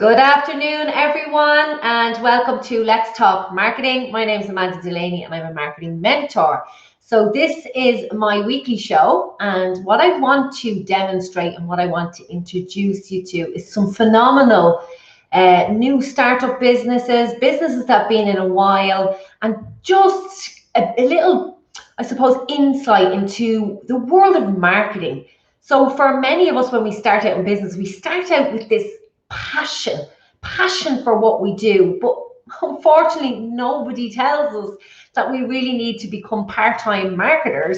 Good afternoon, everyone, and welcome to Let's Talk Marketing. My name is Amanda Delaney, and I'm a marketing mentor. So this is my weekly show, and what I want to demonstrate and what I want to introduce you to is some phenomenal new startup businesses that have been in a while, and just a little, I suppose, insight into the world of marketing. So for many of us, when we start out in business, we start out with this passion for what we do, but unfortunately nobody tells us that we really need to become part-time marketers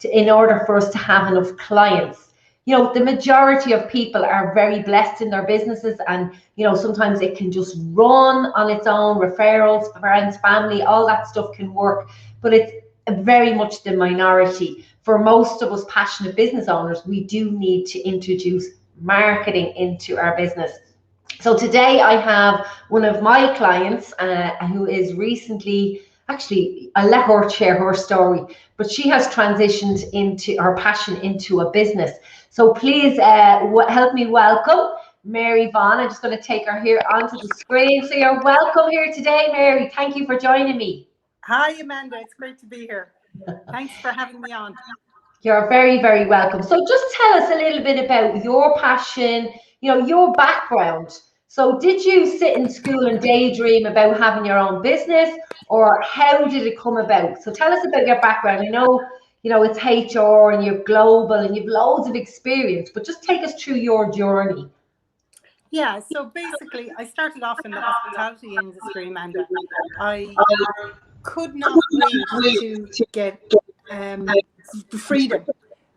in order for us to have enough clients. The majority of people are very blessed in their businesses, and sometimes it can just run on its own. Referrals, friends, family, all that stuff can work, but it's very much the minority. For most of us passionate business owners, we do need to introduce marketing into our business. So today I have one of my clients who is recently, actually, I'll let her share her story, but she has transitioned into her passion into a business. So please help me welcome Mary Vaughan. I'm just going to take her here onto the screen. So you're welcome here today, Mary. Thank you for joining me. Hi, Amanda. It's great to be here. Thanks for having me on. You're very, very welcome. So just tell us a little bit about your passion, your background. So did you sit in school and daydream about having your own business, or how did it come about? So tell us about your background. I know, it's HR and you're global and you've loads of experience, but just take us through your journey. Yeah, so basically I started off in the hospitality industry, Amanda. I could not wait to get freedom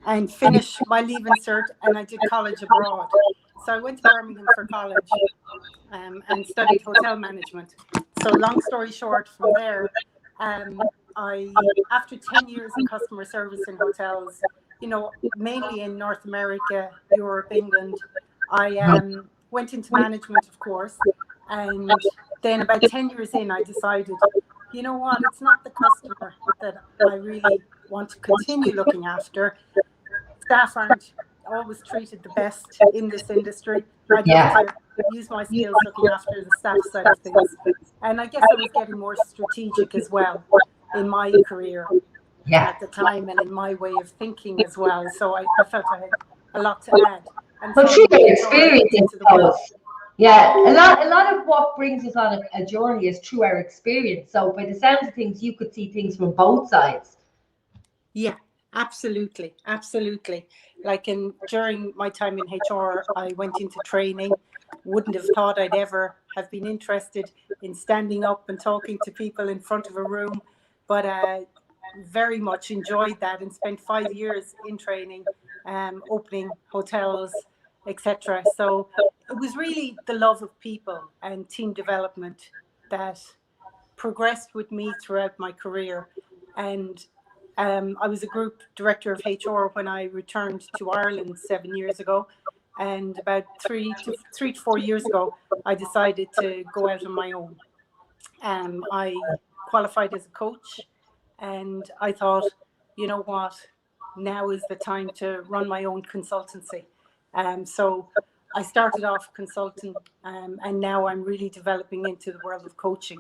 and finish my Leaving Cert, and I did college abroad. So I went to Birmingham for college and studied hotel management. So long story short, from there, after 10 years in customer service in hotels, mainly in North America, Europe, England, I went into management, of course. And then about 10 years in, I decided, you know what, it's not the customer that I really want to continue looking after. Staff aren't always treated the best in this industry. I'd like to use my skills looking after the staff side of things. And I guess I was getting more strategic as well in my career at the time, and in my way of thinking as well. So I felt I had a lot to add. And but through your experience, yeah, a lot of what brings us on a journey is through our experience. So by the sounds of things, you could see things from both sides. Yeah, absolutely. Like during my time in HR, I went into training. Wouldn't have thought I'd ever have been interested in standing up and talking to people in front of a room, but very much enjoyed that and spent 5 years in training, opening hotels, etc. So it was really the love of people and team development that progressed with me throughout my career. And I was a group director of HR when I returned to Ireland 7 years ago. And about 3 to 4 years ago, I decided to go out on my own. I qualified as a coach, and I thought, you know what, now is the time to run my own consultancy. So I started off consulting, and now I'm really developing into the world of coaching.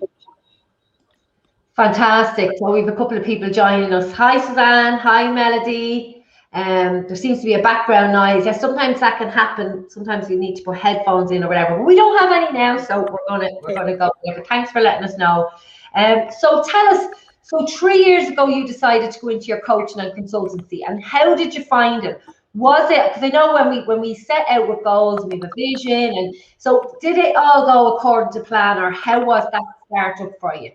Fantastic. So we have a couple of people joining us. Hi, Suzanne. Hi, Melody. There seems to be a background noise. Yeah, sometimes that can happen. Sometimes you need to put headphones in or whatever. But we don't have any now, so we're gonna go. But thanks for letting us know. So tell us. So 3 years ago, you decided to go into your coaching and consultancy, and how did you find it? Was it, because I know when we set out with goals, we have a vision, and so did it all go according to plan, or how was that startup for you?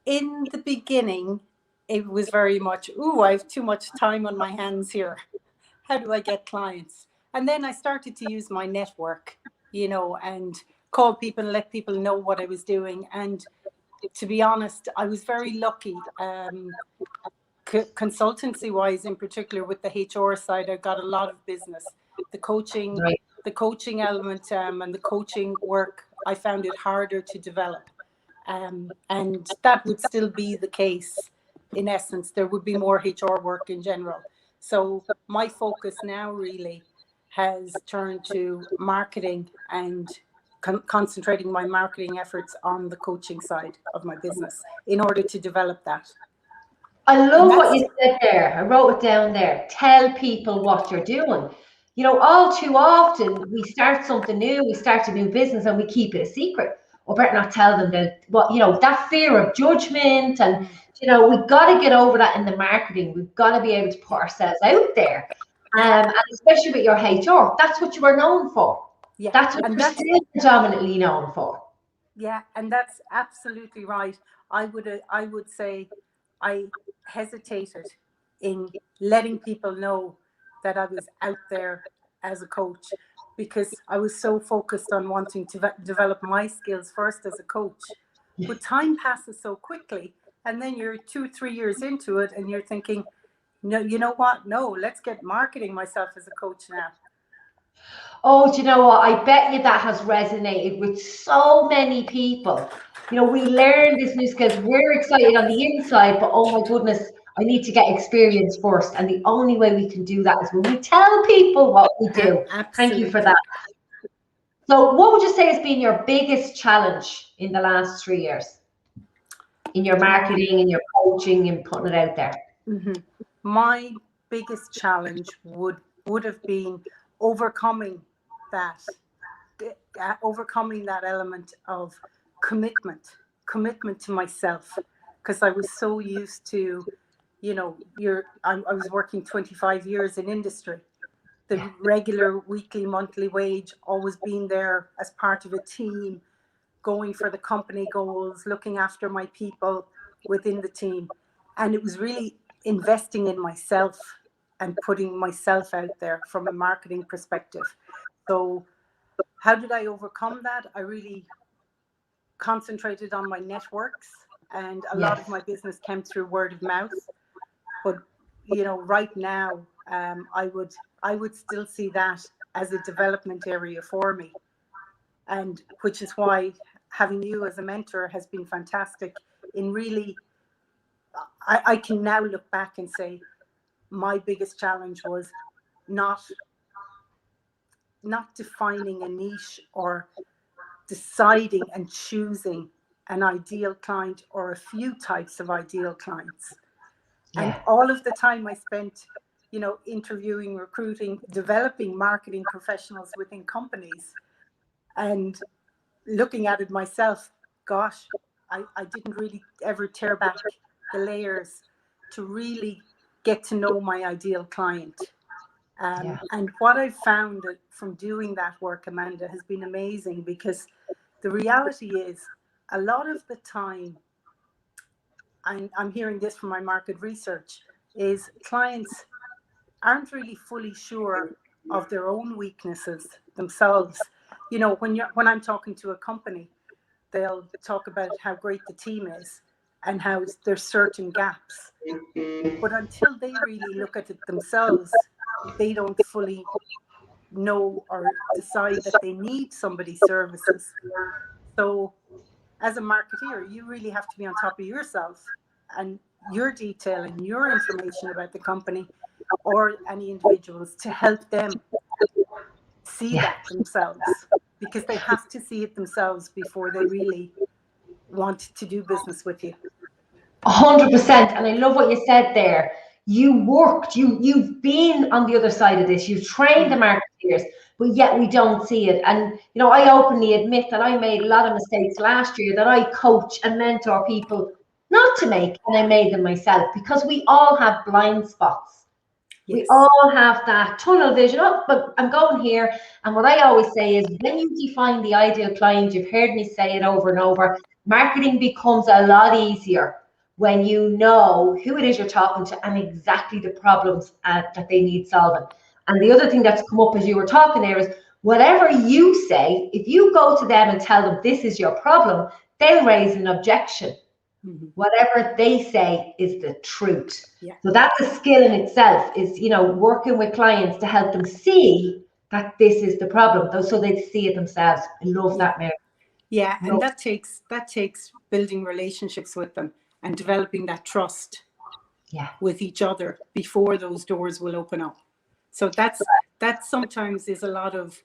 In the beginning, it was very much, I have too much time on my hands here. How do I get clients? And then I started to use my network, and call people and let people know what I was doing. And to be honest, I was very lucky. Consultancy wise, in particular with the HR side, I got a lot of business. The coaching element and the coaching work, I found it harder to develop. And that would still be the case. In essence, there would be more HR work in general. So my focus now really has turned to marketing and concentrating my marketing efforts on the coaching side of my business in order to develop that. I love what you said there. I wrote it down there. Tell people what you're doing. You know, all too often we start something new, we start a new business and we keep it a secret. Or better not tell them that, what, you know, that fear of judgment. And, you know, we've got to get over that in the marketing. We've got to be able to put ourselves out there. And especially with your HR, that's what you were known for. Yeah. That's what you're still predominantly known for. Yeah, and that's absolutely right. I would say I hesitated in letting people know that I was out there as a coach, because I was so focused on wanting to develop my skills first as a coach. But time passes so quickly, and then you're 2-3 years into it and you're thinking, no, you know what? No, let's get marketing myself as a coach now. Oh, do you know what? I bet you that has resonated with so many people. You know, we learn this new skills. We're excited on the inside, but oh my goodness, I need to get experience first. And the only way we can do that is when we tell people what we do. Absolutely. Thank you for that. So what would you say has been your biggest challenge in the last 3 years? In your marketing, in your coaching, and putting it out there? Mm-hmm. My biggest challenge would have been overcoming that element of commitment to myself, because I was so used to, you know, I was working 25 years in industry, the regular weekly, monthly wage, always being there as part of a team, going for the company goals, looking after my people within the team. And it was really investing in myself and putting myself out there from a marketing perspective. So how did I overcome that? I really concentrated on my networks, and a lot of my business came through word of mouth. But, you know, right now, I would still see that as a development area for me. And which is why having you as a mentor has been fantastic in really, I can now look back and say my biggest challenge was not defining a niche or deciding and choosing an ideal client or a few types of ideal clients. And all of the time I spent, you know, interviewing, recruiting, developing marketing professionals within companies, and looking at it myself, gosh, I didn't really ever tear back the layers to really get to know my ideal client. And what I've found from doing that work, Amanda, has been amazing, because the reality is a lot of the time, I'm hearing this from my market research, is clients aren't really fully sure of their own weaknesses themselves. You know, when I'm talking to a company, they'll talk about how great the team is and how there's certain gaps. But until they really look at it themselves, they don't fully know or decide that they need somebody's services. So as a marketeer, you really have to be on top of yourself and your detail and your information about the company or any individuals to help them see that themselves, because they have to see it themselves before they really want to do business with you. 100%. And I love what you said there. You worked, you've been on the other side of this, you've trained the marketeers, but yet we don't see it. And, you know, I openly admit that I made a lot of mistakes last year that I coach and mentor people not to make, and I made them myself, because we all have blind spots. We all have that tunnel vision. Oh, but I'm going here. And what I always say is, when you define the ideal client, you've heard me say it over and over, marketing becomes a lot easier when you know who it is you're talking to and exactly the problems that they need solving. And the other thing that's come up as you were talking there is, whatever you say, if you go to them and tell them this is your problem, they'll raise an objection. Whatever they say is the truth. So that's a skill in itself, is, you know, working with clients to help them see that this is the problem, so they see it themselves. I love that, Mary. Yeah, and that takes building relationships with them and developing that trust with each other before those doors will open up. So that sometimes is a lot of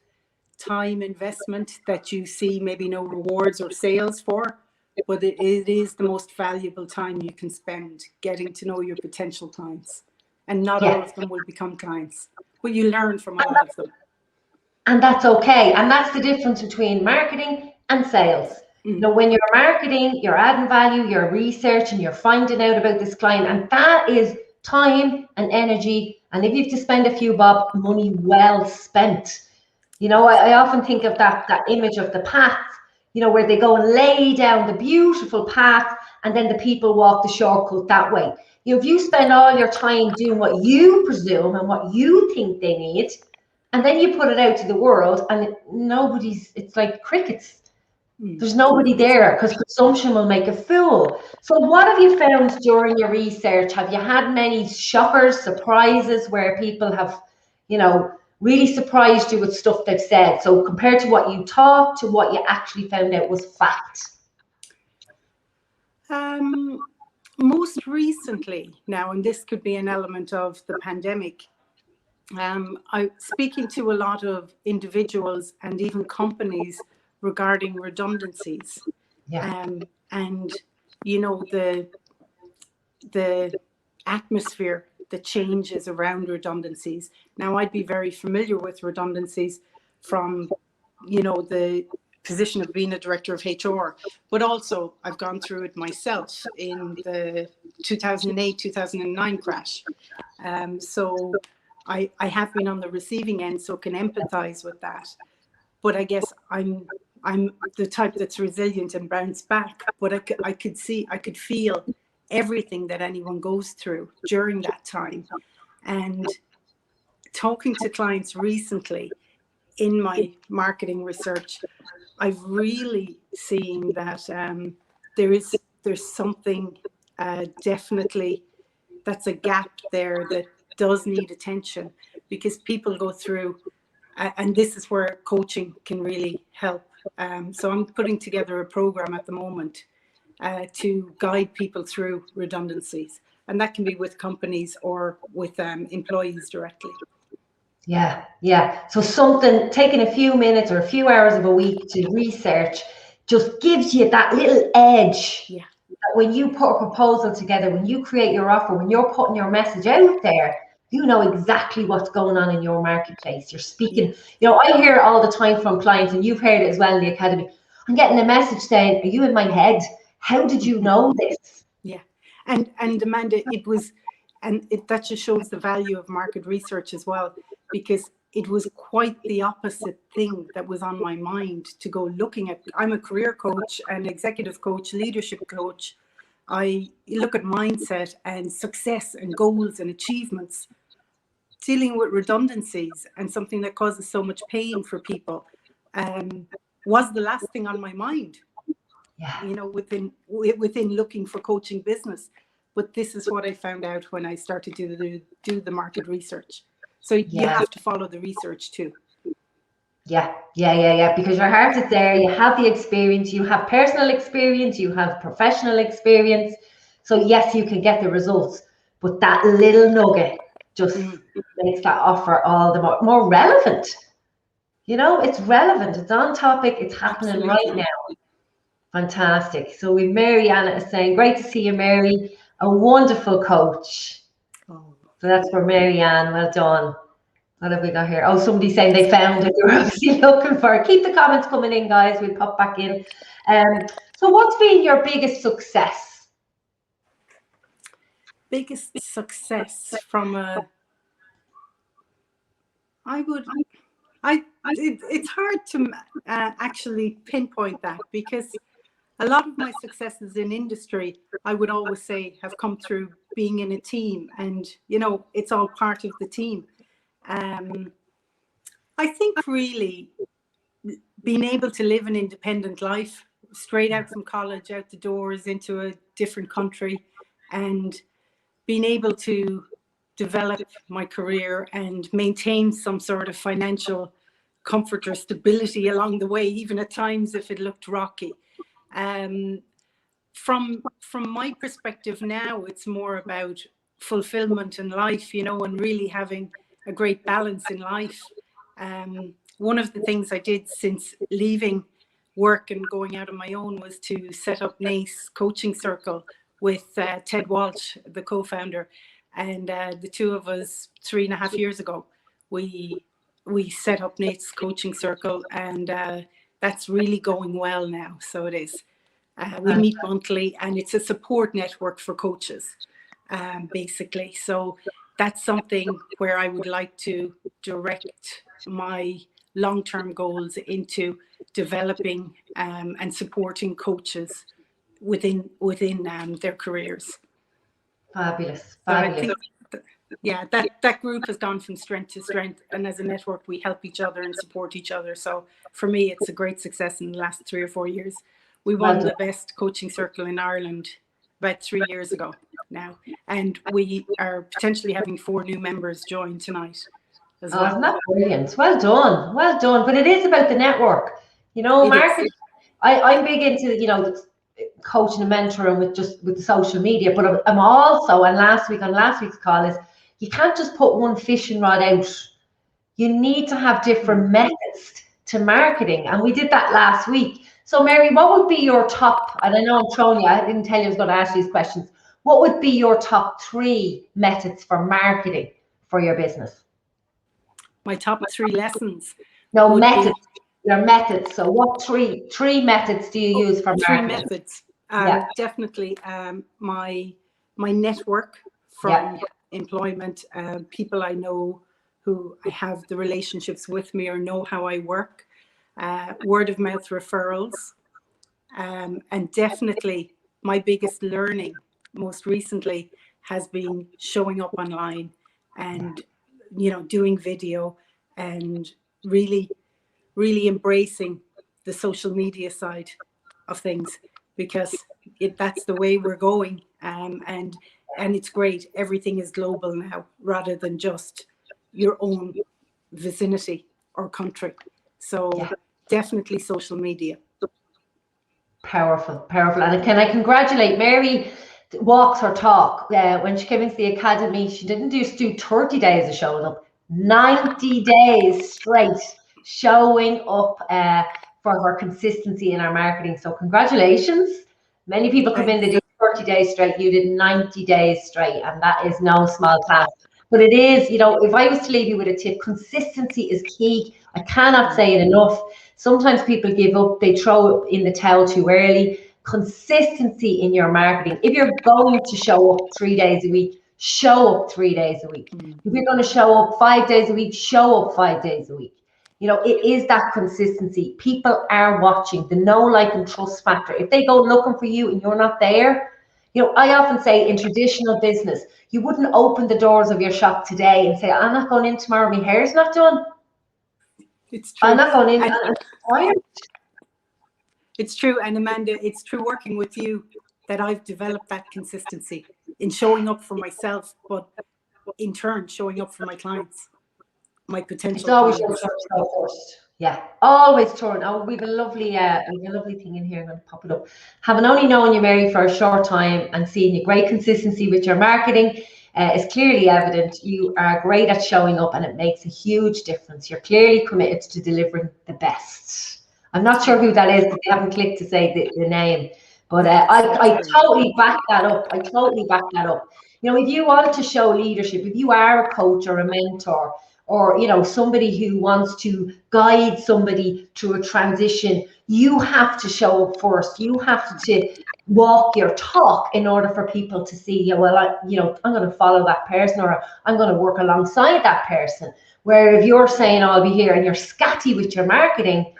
time investment that you see maybe no rewards or sales for, but it is the most valuable time you can spend getting to know your potential clients. And not all of them will become clients, but you learn from a lot of them. And that's okay. And that's the difference between marketing and sales. You know, when you're marketing, you're adding value, you're researching, you're finding out about this client, and that is time and energy. And if you have to spend a few bob, money well spent. You know, I often think of that image of the path, you know, where they go and lay down the beautiful path, and then the people walk the shortcut that way. You know, if you spend all your time doing what you presume and what you think they need, and then you put it out to the world, and it's like crickets. There's nobody there, because presumption will make a fool. So what have you found during your research? Have you had many shockers, surprises, where people have, you know, really surprised you with stuff they've said? So compared to what you thought to what you actually found out was fact. Most recently now, and this could be an element of the pandemic, I'm speaking to a lot of individuals and even companies regarding redundancies. And you know, the atmosphere that changes around redundancies. Now, I'd be very familiar with redundancies from, you know, the position of being a director of HR, but also I've gone through it myself in the 2008-2009 crash. So I have been on the receiving end, so can empathize with that. But I guess I'm the type that's resilient and bounce back. But I could feel everything that anyone goes through during that time. And talking to clients recently in my marketing research, I've really seen that there's something definitely that's a gap there that does need attention, because people go through, and this is where coaching can really help. So I'm putting together a program at the moment to guide people through redundancies, and that can be with companies or with employees directly. Yeah. So something, taking a few minutes or a few hours of a week to research just gives you that little edge. Yeah. That when you put a proposal together, when you create your offer, when you're putting your message out there, you know exactly what's going on in your marketplace. You're speaking, you know, I hear it all the time from clients, and you've heard it as well in the academy. I'm getting a message saying, are you in my head? How did you know this? Yeah. And Amanda, that just shows the value of market research as well, because it was quite the opposite thing that was on my mind to go looking at. I'm a career coach, an executive coach, leadership coach. I look at mindset and success and goals and achievements. Dealing with redundancies and something that causes so much pain for people was the last thing on my mind. Yeah. You know, within looking for coaching business. But this is what I found out when I started to do the market research. So you have to follow the research too. Yeah. Because your heart is there. You have the experience. You have personal experience. You have professional experience. So yes, you can get the results. But that little nugget just makes that offer all the more relevant. You know, it's relevant. It's on topic. It's happening right now. Fantastic. So with Mary Anna is saying, great to see you, Mary. A wonderful coach. So that's for Mary Ann. Well done. What have we got here? Oh, somebody's saying they found it. They're obviously looking for it. Keep the comments coming in, guys. We'll pop back in. So what's been your biggest success? Biggest success from it's hard to actually pinpoint that, because a lot of my successes in industry, I would always say, have come through being in a team, and you know, it's all part of the team. I think really being able to live an independent life, straight out from college, out the doors into a different country, and being able to develop my career and maintain some sort of financial comfort or stability along the way, even at times if it looked rocky. From my perspective now, it's more about fulfillment in life, you know, and really having a great balance in life, one of the things I did since leaving work and going out on my own was to set up NACE Coaching Circle with Ted Walsh, the co-founder. And the two of us, 3.5 years ago, we set up NACE Coaching Circle, and that's really going well now. So it is. We meet monthly, and it's a support network for coaches, basically. So that's something where I would like to direct my long-term goals into developing and supporting coaches within their careers. Fabulous, So fabulous. I think, yeah, that group has gone from strength to strength, and as a network, we help each other and support each other. So for me, it's a great success in the last 3 or 4 years. We won the best coaching circle in Ireland about 3 years ago now, and we are potentially having 4 new members join tonight as well. Isn't that brilliant? Well done, well done. But it is about the network, you know, marketing. I'm big into, you know, coaching and mentoring with the social media, but I'm also, and on last week's call is, you can't just put one fishing rod out. You need to have different methods to marketing, and we did that last week. So Mary, what would be your top, and I know I'm throwing you, I didn't tell you I was going to ask these questions, what would be your top 3 methods for marketing for your business? My top 3 lessons. No, methods. Your methods. So what three methods do you use for marketing? 3 methods. Definitely my network from employment, people I know who I have the relationships with me or know how I work, word of mouth referrals, and definitely my biggest learning most recently has been showing up online and, you know, doing video and really embracing the social media side of things, because that's the way we're going, and it's great. Everything is global now rather than just your own vicinity or country. So definitely social media. Powerful. And can I congratulate Mary? Walks her talk. When she came into the academy, she didn't just do 30 days of showing up, 90 days straight showing up for her consistency in our marketing. So congratulations. Many people come in to do 30 days straight. You did 90 days straight, and that is no small task. But it is, you know, if I was to leave you with a tip, consistency is key. I cannot say it enough. Sometimes people give up, they throw in the towel too early. Consistency in your marketing. If you're going to show up 3 days a week, show up 3 days a week. If you're going to show up 5 days a week, show up 5 days a week. You know, it is that consistency. People are watching, the know, like, and trust factor. If they go looking for you and you're not there, you know, I often say in traditional business, you wouldn't open the doors of your shop today and say, I'm not going in tomorrow, my hair's not done. It's true. I'm not going in. I'm tired. It's true. And Amanda, it's true working with you that I've developed that consistency in showing up for myself, but in turn, showing up for my clients, my potential It's always clients. first. Yeah, always turn. Oh, we've a lovely thing in here. I'm going to pop it up. Having only known you, Mary, for a short time and seeing your great consistency with your marketing is clearly evident. You are great at showing up, and it makes a huge difference. You're clearly committed to delivering the best. I'm not sure who that is, but they haven't clicked to say the name. But I totally back that up. You know, if you want to show leadership, if you are a coach or a mentor, or, you know, somebody who wants to guide somebody through a transition, you have to show up first. You have to walk your talk in order for people to see, yeah, well, I'm going to follow that person, or I'm going to work alongside that person. Where if you're saying, I'll be here, and you're scatty with your marketing,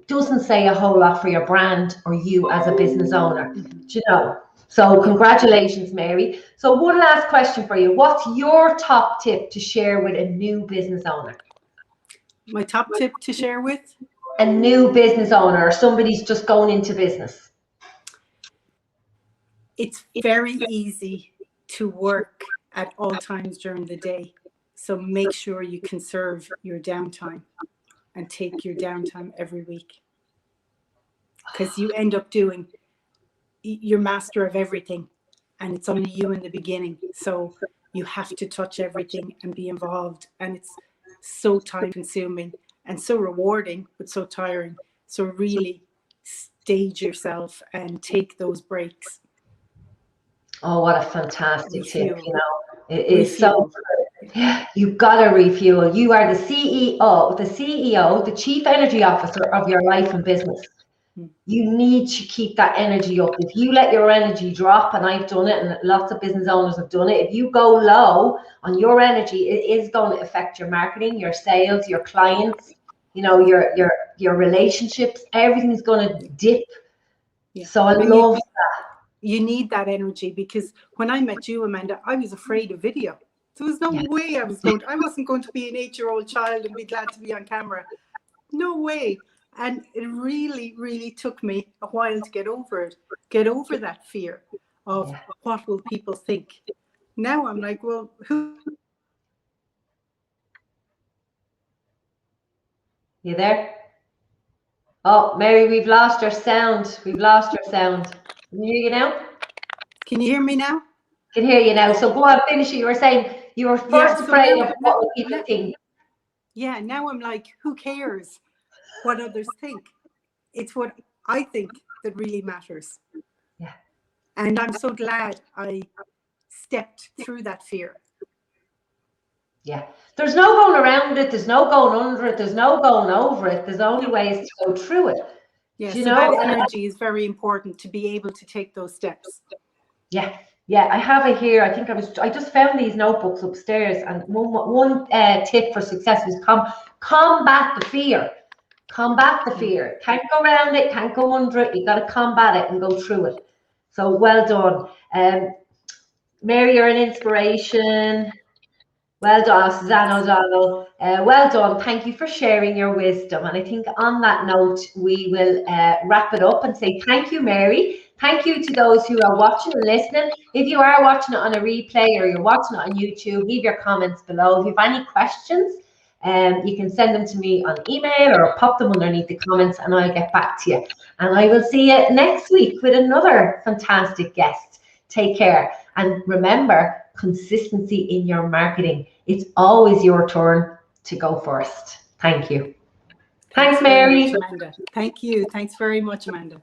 doesn't say a whole lot for your brand or you as a business owner, you know. So congratulations, Mary. So one last question for you. What's your top tip to share with a new business owner? My top tip to share with? A new business owner, or somebody's just going into business. It's very easy to work at all times during the day. So make sure you conserve your downtime and take your downtime every week. Because you end up doing, you're master of everything, and it's only you in the beginning. So you have to touch everything and be involved, and it's so time consuming. and so rewarding, but so tiring. So really stage yourself and take those breaks. Oh, what a fantastic tip, Refuel. you know. It is Refuel. so, you've got to refuel. You are the CEO, the Chief Energy Officer of your life and business. You need to keep that energy up. If you let your energy drop, and I've done it, and lots of business owners have done it, if you go low on your energy, it is going to affect your marketing, your sales, your clients, you know, your relationships. Everything's going to dip. Yeah. So I love that. You need that energy, because when I met you, Amanda, I was afraid of video. There was no way I wasn't going to be an 8-year-old child and be glad to be on camera. No way. And it really, really took me a while to get over that fear of what will people think. Now I'm like, well, who? You there? Oh, Mary, we've lost our sound. Can you hear you now? Can you hear me now? Can hear you now. So go on, finish it. You were saying you were first afraid of what people think. Yeah, now I'm like, who cares what others think? It's what I think that really matters. Yeah. And I'm so glad I stepped through that fear. Yeah. There's no going around it. There's no going under it. There's no going over it. There's only ways to go through it. Yeah, so that energy is very important to be able to take those steps. Yeah. Yeah, I have it here. I just found these notebooks upstairs, and one tip for success is combat the fear. Combat the fear. Can't go around it, can't go under it. You got to combat it and go through it. So well done. Mary, you're an inspiration. Well done, Suzanne O'Donnell. Well done. Thank you for sharing your wisdom. And I think on that note, we will wrap it up and say thank you, Mary. Thank you to those who are watching and listening. If you are watching it on a replay or you're watching it on YouTube, leave your comments below. If you have any questions, you can send them to me on email or pop them underneath the comments and I'll get back to you. And I will see you next week with another fantastic guest. Take care. And remember, consistency in your marketing. It's always your turn to go first. Thank you. Thanks, Mary. Thank you. Thanks very much, Amanda.